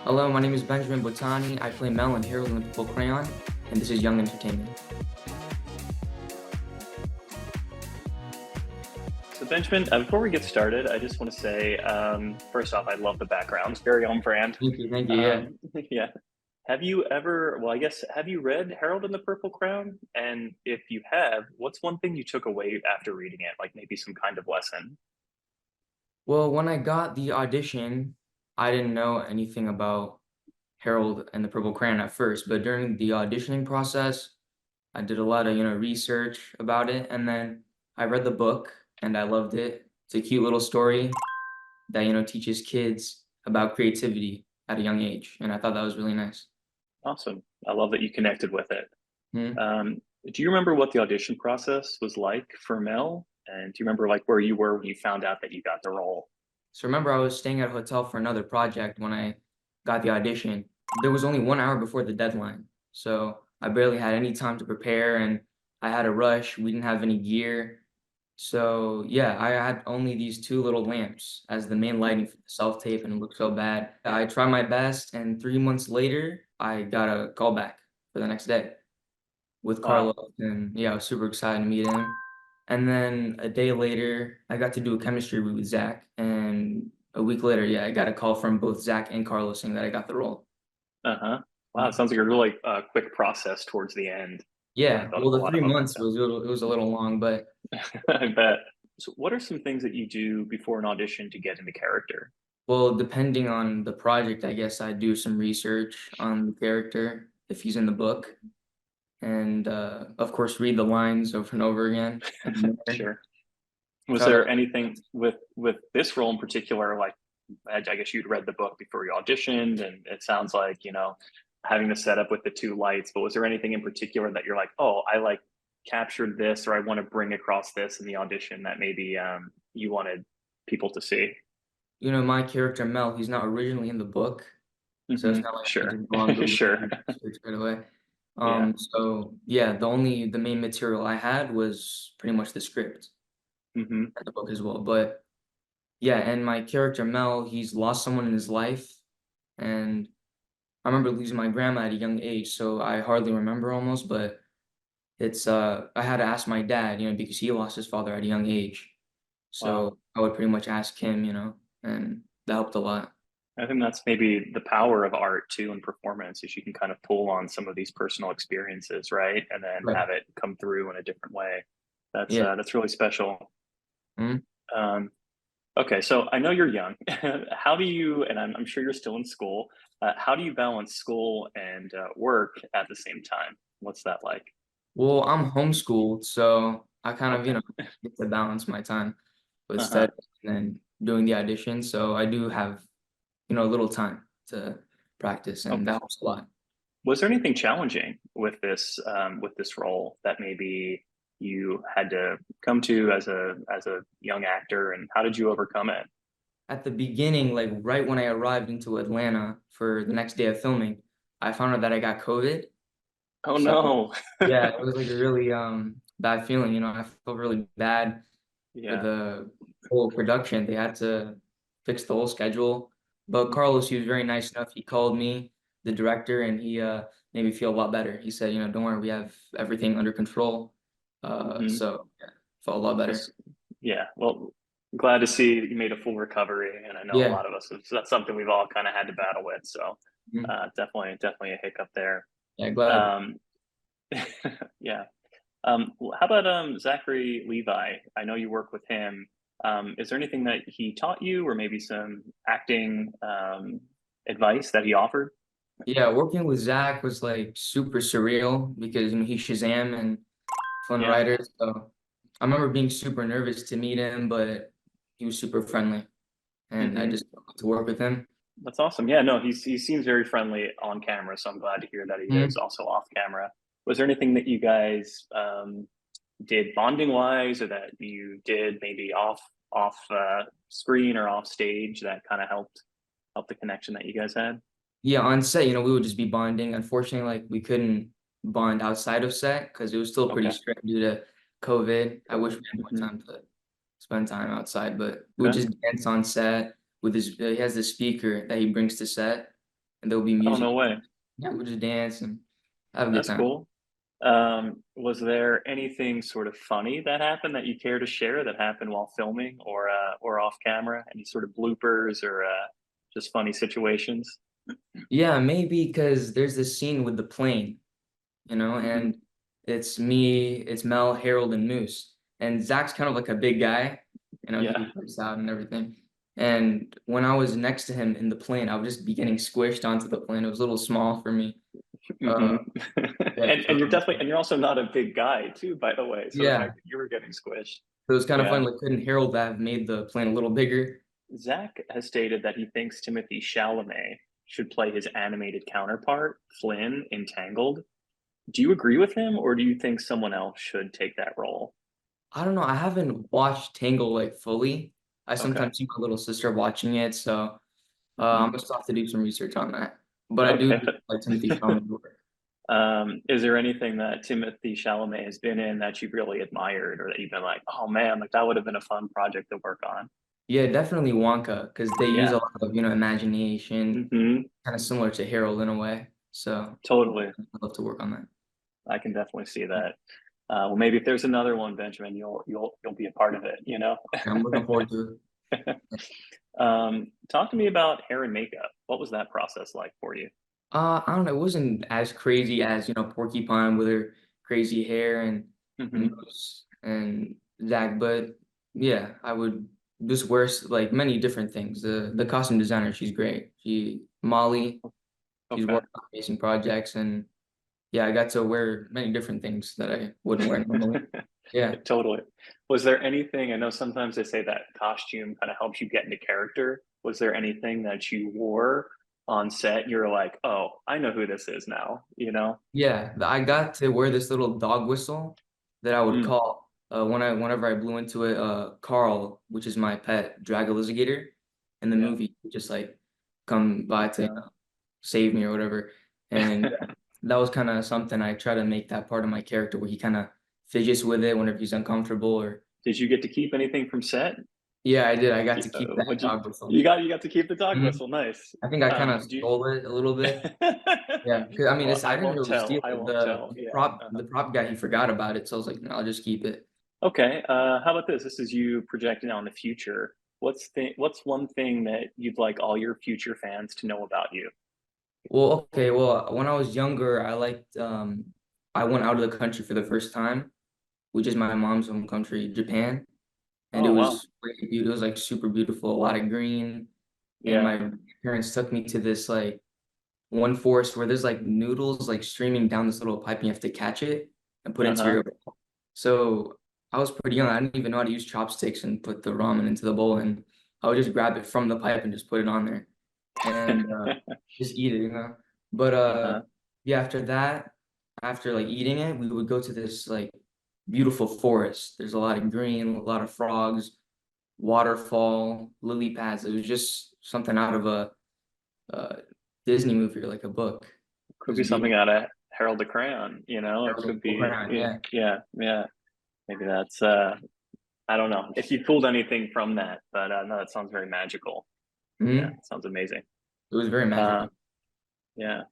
Hello, my name is Benjamin Bottani. I play Mel in Harold and the Purple Crayon, and this is Young Entertainment. So Benjamin, before we get started, I just want to say, first off, I love the backgrounds, very on brand. Thank you, yeah. Yeah. Have you ever, well, I guess, have you read Harold and the Purple Crayon? And if you have, what's one thing you took away after reading it? Like maybe some kind of lesson? Well, when I got the audition, I didn't know anything about Harold and the Purple Crayon at first, but during the auditioning process, I did a lot of, research about it, and then I read the book and I loved it. It's a cute little story that, teaches kids about creativity at a young age, and I thought that was really nice. Awesome. I love that you connected with it. Mhm. Do you remember what the audition process was like for Mel? And do you remember like where you were when you found out that you got the role? So remember, I was staying at a hotel for another project when I got the audition. There was only 1 hour before the deadline, so I barely had any time to prepare, and I had a rush. We didn't have any gear, so yeah, I had only these two little lamps as the main lighting for the self tape, and it looked so bad. I tried my best, and 3 months later, I got a call back for the next day with Wow. Carlos, and yeah, I was super excited to meet him. And then a day later, I got to do a chemistry with Zach, and a week later, yeah, I got a call from both Zach and Carlos saying that I got the role. Uh-huh. Wow, it Mm. sounds like a really quick process towards the end. I Yeah, thought well, of a the lot three of months momentum. was it was a little long, but I bet. So what are some things that you do before an audition to get into character? well, depending on the project, I guess I do some research on the character if he's in the book, and of course, read the lines over and over again. And Sure. Was try to. there anything with this role in particular, like I guess you'd read the book before you auditioned, and it sounds like, having the setup with the two lights, but was there anything in particular that you're like, oh, I like captured this or I want to bring across this in the audition that maybe you wanted people to see? My character Mel, he's not originally in the book, so it's not like I could Sure. just go on Google Sure. and search right away. Yeah. So yeah, the main material I had was pretty much the script Hmm. and the book as well. But yeah, and my character Mel, he's lost someone in his life, and I remember losing my grandma at a young age, so I hardly remember almost, but it's I had to ask my dad, because he lost his father at a young age. Wow. So I would pretty much ask him, and that helped a lot. I think that's maybe the power of art too and performance is you can kind of pull on some of these personal experiences, right? And then Right. have it come through in a different way. Yeah. That's really special. Mhm. Um, okay, so I know you're young. How do you, and I'm sure you're still in school, how do you balance school and work at the same time? What's that like? Well, I'm homeschooled, so I kind of, Okay. get to balance my time with Uh-huh. study and then doing the audition. So I do have, a little time to practice, and Okay. that helps a lot. Was there anything challenging with this role that maybe you had to come to as a young actor, and how did you overcome it? At the beginning, like right when I arrived into Atlanta for the next day of filming, I found out that I got COVID. Oh So no. yeah, it was like a really bad feeling. I felt really bad for Yeah. the whole production. They had to fix the whole schedule. But Carlos, he was very nice enough. He called me, the director, and he made me feel a lot better. He said, don't worry, we have everything under control. Hmm. So yeah, felt a lot better. Was yeah. Well, glad to see that you made a full recovery, and I know a Yeah. lot of us. That's something we've all kind of had to battle with. So Mhm. definitely a hiccup there. Yeah, glad. Um, yeah. How about Zachary Levi? I know you work with him. Is there anything that he taught you, or maybe some acting advice that he offered? Yeah, working with Zach was like super surreal because he's Shazam and fun Yeah. writer. So I remember being super nervous to meet him, but he was super friendly, and I Hmm. just got to work with him. That's awesome. Yeah, no, he seems very friendly on camera, so I'm glad to hear that he is Mhm. also off camera. Was there anything that you guys did bonding wise, or that you did maybe off screen or off stage that kind of helped the connection that you guys had? Yeah, on set, we would just be bonding. Unfortunately, like we couldn't bond outside of set because it was still pretty Okay. strict due to COVID. I wish COVID. we had more Hmm. time to spend time outside, but we would Okay. just dance on set with his. He has this speaker that he brings to set, and there'll be Oh, music. no way. Yeah, we'll just dance and have a good That's time. cool. Was there anything sort of funny that happened that you care to share that happened while filming or off camera? Any sort of bloopers or just funny situations? Yeah, maybe because there's this scene with the plane, Hmm. and it's me, it's Mel, Harold, and Moose. And Zach's kind of like a big guy, Yeah. he works out and everything. And when I was next to him in the plane, I would just be getting squished onto the plane. It was a little small for me. Hmm. Uh, yeah, And you're definitely and you're also not a big guy too, by the way. So the yeah. fact that you were getting squished. It was kind of Yeah. fun. Like, couldn't Harold have made the plane a little bigger? Zach has stated that he thinks Timothy Chalamet should play his animated counterpart, Flynn, in Tangled. Do you agree with him, or do you think someone else should take that role? I don't know. I haven't watched Tangle like fully. I Okay. sometimes see my little sister watching it, so I'm Hmm. gonna still have to do some research on that. But I do Okay. like Timothy Chalamet work. Is there anything that Timothy Chalamet has been in that you've really admired, or that you've been like, oh man, like that would have been a fun project to work on? Yeah, definitely Wonka, because they use a Yeah. lot of, imagination, Hmm. kind of similar to Harold in a way. So Totally. I'd love to work on that. I can definitely see that. Well, maybe if there's another one, Benjamin, you'll be a part of it. I'm looking forward to it. Talk to me about hair and makeup. What was that process like for you? I don't know. It wasn't as crazy as, Porcupine with her crazy hair and Hmm. Moose and Zach, but yeah, I would just wear like many different things. The costume designer, she's great. Molly, she's Okay. worked on amazing projects, and yeah, I got to wear many different things that I wouldn't wear normally. Yeah. Totally. Was there anything, I know sometimes they say that costume kind of helps you get into character. Was there anything that you wore on set? You're like, oh, I know who this is now, you know? Yeah, I got to wear this little dog whistle that I would Mm, call whenever I blew into it. Carl, which is my pet drag alligator in the yeah. movie, would just like come by to Okay. save me or whatever. And that was kind of something I try to make that part of my character where he kind of fidgets with it whenever he's uncomfortable. Or Did you get to keep anything from set? yeah, I did. I got to keep that What'd dog whistle. you got to keep the dog Mhm. whistle. Nice. I think I kind of Do you, stole it a little bit. Yeah, 'cause, I mean, well, I didn't really steal I it. won't tell. The Yeah. prop the prop guy, he forgot about it, so I was like, no, I'll just keep it. Okay. How about this? This is you projecting out in the future. What's one thing that you'd like all your future fans to know about you? Well, okay, well, when I was younger, I went out of the country for the first time, which is my mom's home country, Japan, and it Oh wow. was really beautiful. It was like super beautiful, a lot of green, and Yeah. my parents took me to this like one forest where there's like noodles like streaming down this little pipe, and you have to catch it and put it into Uh-huh. your bowl. So I was pretty young. I didn't even know how to use chopsticks and put the ramen into the bowl, and I would just grab it from the pipe and just put it on there and just eat it. But Uh-huh. yeah, after that, after like eating it, we would go to this like beautiful forest. There's a lot of green, a lot of frogs, waterfall, lily pads. It was just something out of a Disney movie or like a book. It Could was be something beautiful. out of Harold the Crayon, you know? It could be yeah, Yeah. yeah, yeah. Maybe that's I don't know if you pulled anything from that, but no, that sounds very magical. Yeah, Mhm. sounds amazing. It was very Uh, magical. yeah.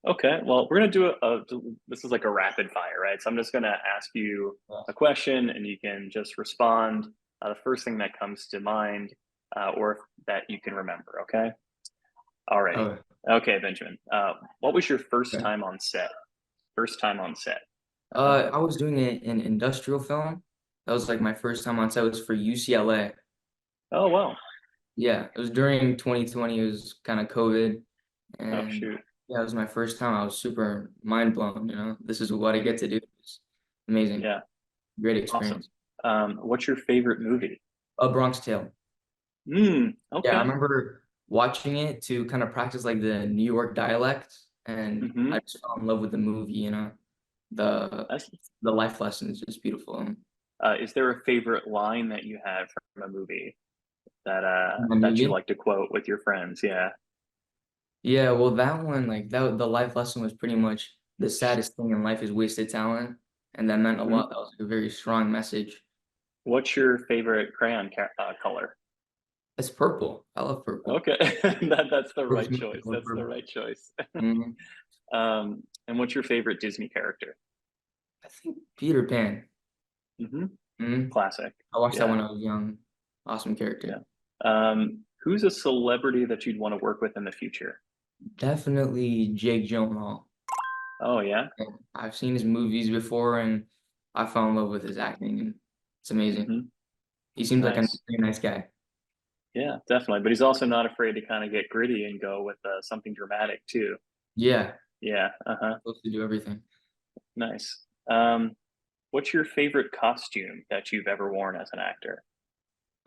Okay. Well, we're gonna do this is like a rapid fire, right? So I'm just gonna ask you Yeah. a question, and you can just respond the first thing that comes to mind, or that you can remember. Okay. Alrighty. Oh, Okay, Benjamin. What was your first okay. time on set? First time on set. I was doing an industrial film. That was like my first time on set. It was for UCLA. Oh wow. Yeah, it was during 2020. It was kind of COVID, Oh and shoot. yeah, it was my first time. I was super mind blown. This is what I get to do. It's amazing, Yeah. great Awesome. experience. What's your favorite movie? A Bronx Tale. Yeah, I Okay. remember watching it to kind of practice like the New York dialect, and I Mm-hmm. just fell in love with the movie. The That's, the life lesson is just beautiful. is there a favorite line that you have from a movie The that you movie. like to quote with your friends? Yeah. Yeah, well, that one, like the life lesson was pretty much the saddest thing in life is wasted talent, and that meant a Hmm. lot. That was a very strong message. What's your favorite crayon color? It's purple. I love purple. Okay, that's the Purple's right makes me choice. feel That's the purple. right choice. Mhm. And what's your favorite Disney character? I think Peter Pan. Hmm. Mhm. Classic. I watched that Yeah, when I was young. Awesome yeah. character. Who's a celebrity that you'd want to work with in the future? Definitely Jake Gyllenhaal. Oh yeah. Yeah, I've seen his movies before, and I fell in love with his acting, and it's amazing. Hmm. He seems like a Nice. very nice guy. Yeah, definitely. But he's also not afraid to kind of get gritty and go with something dramatic too. Yeah, Yeah. Uh huh. supposed to do everything. Nice. What's your favorite costume that you've ever worn as an actor?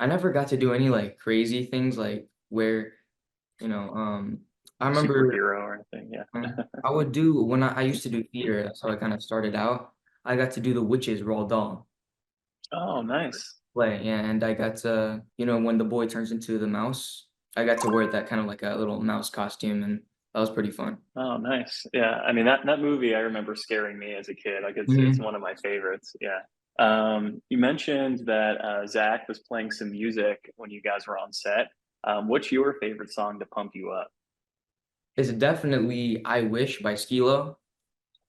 I never got to do any, like, crazy things, like, where, you know, I Like remember, superhero or anything? Yeah. I would do when I used to do theater, that's how I kinda started out. I got to do the witch's Roald Dahl Oh, nice. play, yeah, and I got to, when the boy turns into the mouse, I got to wear that kind of like a little mouse costume, and that was pretty fun. Oh, nice. Yeah, I mean, that movie I remember scaring me as a kid, like, it's Mhm. one of my favorites, yeah. You mentioned that, Zach was playing some music when you guys were on set. What's your favorite song to pump you up? It's definitely "I Wish" by Skee-Lo.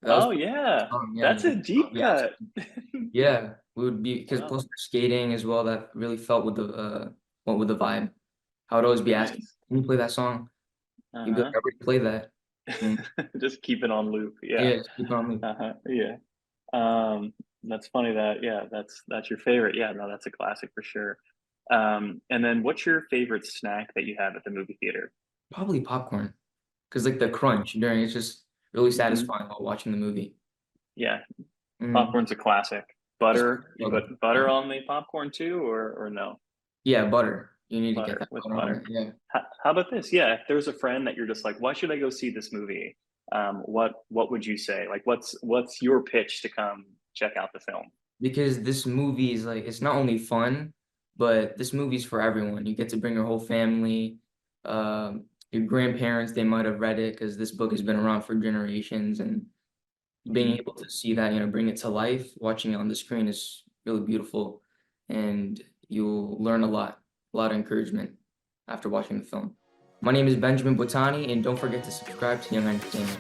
That was Oh, pretty yeah. fun, yeah, That's you a get deep yeah, cut. yeah, we would be because Wow, plus we're skating as well, that really felt with went with the vibe. I would always be asking, nice. "Can you play that song?" He'd be like, Uh-huh. "I already played that." Mm, Just keep it on loop, yeah. yeah, just keep on me. Uh-huh, yeah. Um, that's funny that yeah, that's your favorite. Yeah, no, that's a classic for sure. And then what's your favorite snack that you have at the movie theater? Probably popcorn, cause like, the crunch during it's just really Mhm. satisfying while watching the movie. Yeah, Mm, popcorn's a classic. just Butter, you love put butter on the popcorn too, or no? yeah, butter. You need to get Butter that with butter on butter. it, yeah. How about this? Yeah, if there's a friend that you're just like, why should I go see this movie? What would you say? Like, what's your pitch to come check out the film? Because this movie is like it's not only fun, but this movie's for everyone. You get to bring your whole family, your grandparents, they might have read it because this book has been around for generations, and being Mhm. able to see that, bring it to life, watching it on the screen is really beautiful, and you'll learn a lot of encouragement after watching the film. My name is Benjamin Bottani, and don't forget to subscribe to Young Entertainment.